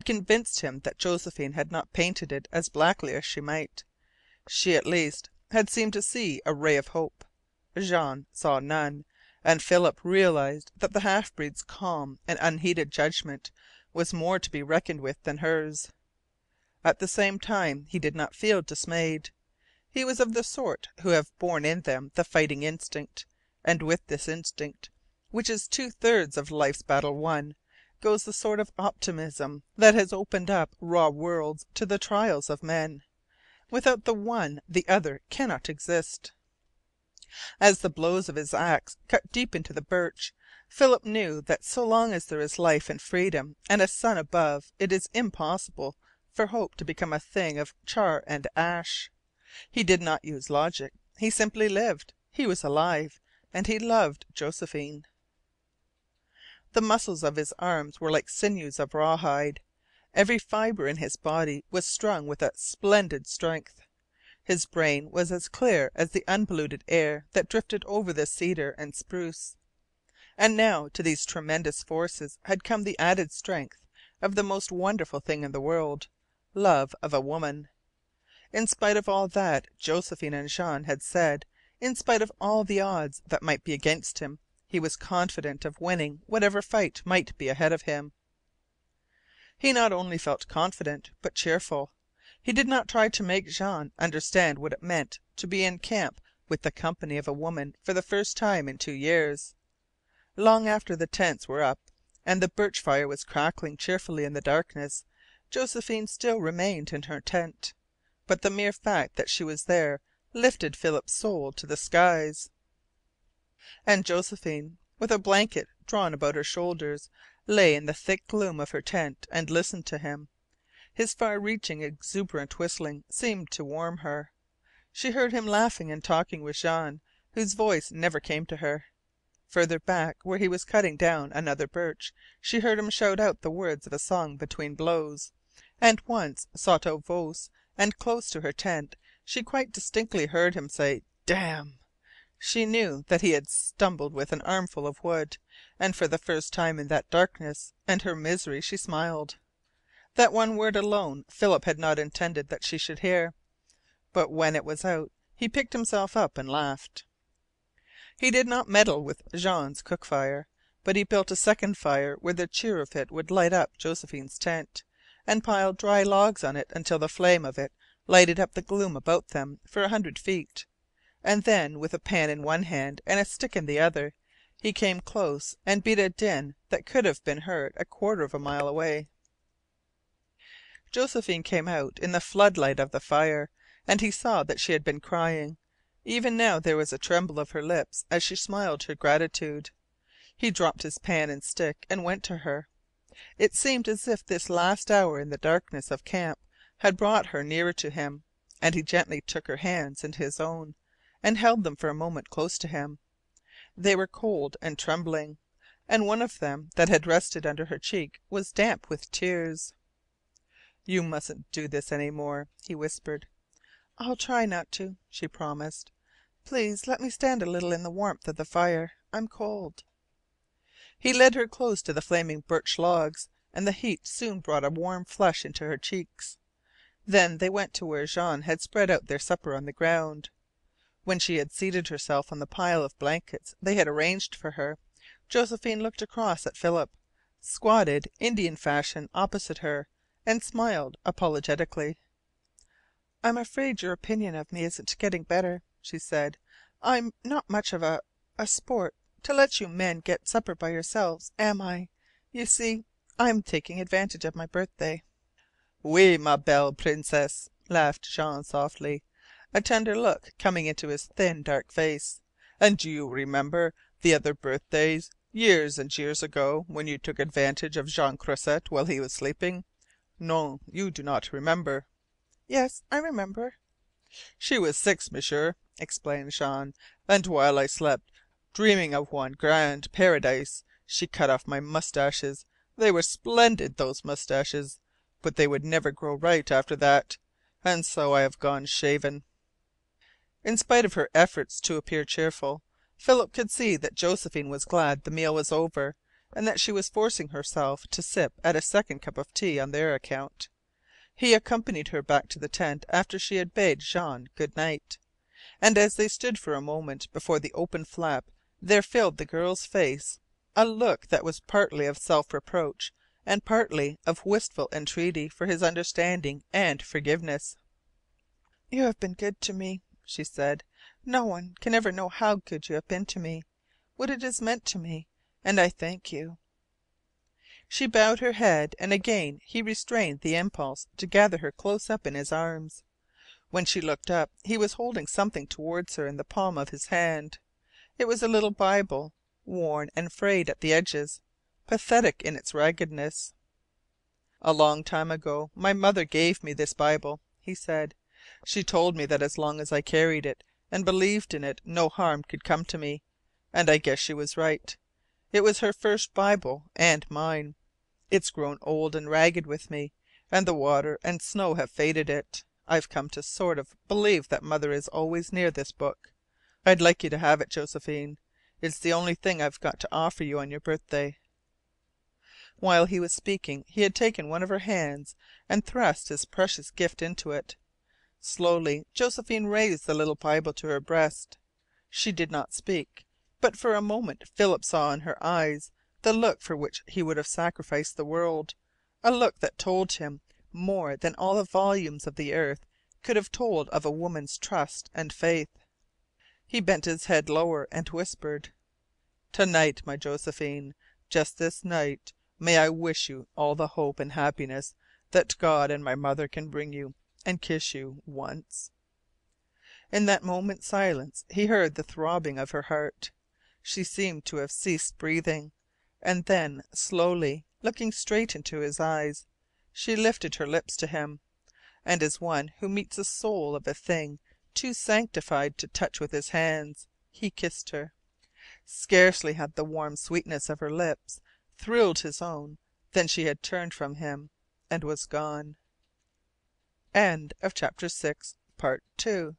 convinced him that Josephine had not painted it as blackly as she might. She, at least, had seemed to see a ray of hope. Jean saw none, and Philip realized that the half breed's calm and unheated judgment was more to be reckoned with than hers. At the same time he did not feel dismayed. He was of the sort who have born in them the fighting instinct, and with this instinct, which is 2/3 of life's battle won, goes the sort of optimism that has opened up raw worlds to the trials of men. Without the one the other cannot exist. As the blows of his axe cut deep into the birch, Philip knew that so long as there is life and freedom and a sun above it is impossible for hope to become a thing of char and ash. He did not use logic. He simply lived. He was alive, and he loved Josephine. The muscles of his arms were like sinews of rawhide. Every fibre in his body was strung with a splendid strength. His brain was as clear as the unpolluted air that drifted over the cedar and spruce. And now to these tremendous forces had come the added strength of the most wonderful thing in the world, love of a woman. In spite of all that Josephine and Jean had said, in spite of all the odds that might be against him, he was confident of winning whatever fight might be ahead of him. He not only felt confident, but cheerful. He did not try to make Jean understand what it meant to be in camp with the company of a woman for the first time in 2 years. Long after the tents were up and the birch fire was crackling cheerfully in the darkness, Josephine still remained in her tent. But the mere fact that she was there lifted Philip's soul to the skies. And Josephine, with a blanket drawn about her shoulders, lay in the thick gloom of her tent and listened to him. His far-reaching, exuberant whistling seemed to warm her. She heard him laughing and talking with Jean, whose voice never came to her. Further back, where he was cutting down another birch, she heard him shout out the words of a song between blows, and once, sotto voce and close to her tent, she quite distinctly heard him say "Damn!" She knew that he had stumbled with an armful of wood, and for the first time in that darkness and her misery she smiled. That one word alone Philip had not intended that she should hear, but when it was out he picked himself up and laughed. He did not meddle with Jean's cook fire, but he built a second fire where the cheer of it would light up Josephine's tent, and piled dry logs on it until the flame of it lighted up the gloom about them for 100 feet. And then, with a pan in one hand and a stick in the other, he came close and beat a din that could have been heard a quarter of a mile away. Josephine came out in the floodlight of the fire, and he saw that she had been crying. Even now there was a tremble of her lips as she smiled her gratitude. He dropped his pan and stick and went to her. It seemed as if this last hour in the darkness of camp had brought her nearer to him, and he gently took her hands in his own, and held them for a moment close to him. They were cold and trembling, and one of them that had rested under her cheek was damp with tears. "You mustn't do this any more," he whispered. "I'll try not to," she promised. "Please let me stand a little in the warmth of the fire. I'm cold." He led her close to the flaming birch logs, and the heat soon brought a warm flush into her cheeks. Then they went to where Jean had spread out their supper on the ground. When she had seated herself on the pile of blankets they had arranged for her, Josephine looked across at Philip, squatted Indian fashion opposite her, and smiled apologetically. "I'm afraid your opinion of me isn't getting better," she said. "I'm not much of a sport to let you men get supper by yourselves, am I? You see, I'm taking advantage of my birthday." "Oui, ma belle princesse," laughed Jean softly, a tender look coming into his thin, dark face. "And do you remember the other birthdays, years and years ago, when you took advantage of Jean Croisset while he was sleeping? Non, you do not remember." "Yes, I remember." "She was 6, M'sieur," explained Jean, "and while I slept, dreaming of one grand paradise, she cut off my moustaches. They were splendid, those moustaches, but they would never grow right after that, and so I have gone shaven." In spite of her efforts to appear cheerful, Philip could see that Josephine was glad the meal was over, and that she was forcing herself to sip at a second cup of tea on their account. He accompanied her back to the tent after she had bade Jean good night, and as they stood for a moment before the open flap there filled the girl's face a look that was partly of self reproach and partly of wistful entreaty for his understanding and forgiveness. "You have been good to me," she said. "No one can ever know how good you have been to me, what it has meant to me, and I thank you." She bowed her head, and again he restrained the impulse to gather her close up in his arms. When she looked up he was holding something towards her in the palm of his hand. It was a little Bible, worn and frayed at the edges, pathetic in its raggedness. "A long time ago my mother gave me this Bible," he said. "She told me that as long as I carried it and believed in it no harm could come to me. And I guess she was right. It was her first Bible and mine. It's grown old and ragged with me, and the water and snow have faded it. I've come to sort of believe that Mother is always near this book. I'd like you to have it, Josephine. It's the only thing I've got to offer you on your birthday." While he was speaking he had taken one of her hands and thrust his precious gift into it. Slowly Josephine raised the little Bible to her breast. She did not speak, but for a moment Philip saw in her eyes the look for which he would have sacrificed the world, a look that told him more than all the volumes of the earth could have told of a woman's trust and faith. He bent his head lower and whispered: "To night, my Josephine, just this night, may I wish you all the hope and happiness that God and my mother can bring you, and kiss you once." In that moment's silence he heard the throbbing of her heart. She seemed to have ceased breathing. And then, slowly, looking straight into his eyes, she lifted her lips to him, and as one who meets the soul of a thing too sanctified to touch with his hands, he kissed her. Scarcely had the warm sweetness of her lips thrilled his own than she had turned from him and was gone. End of chapter 6, part 2.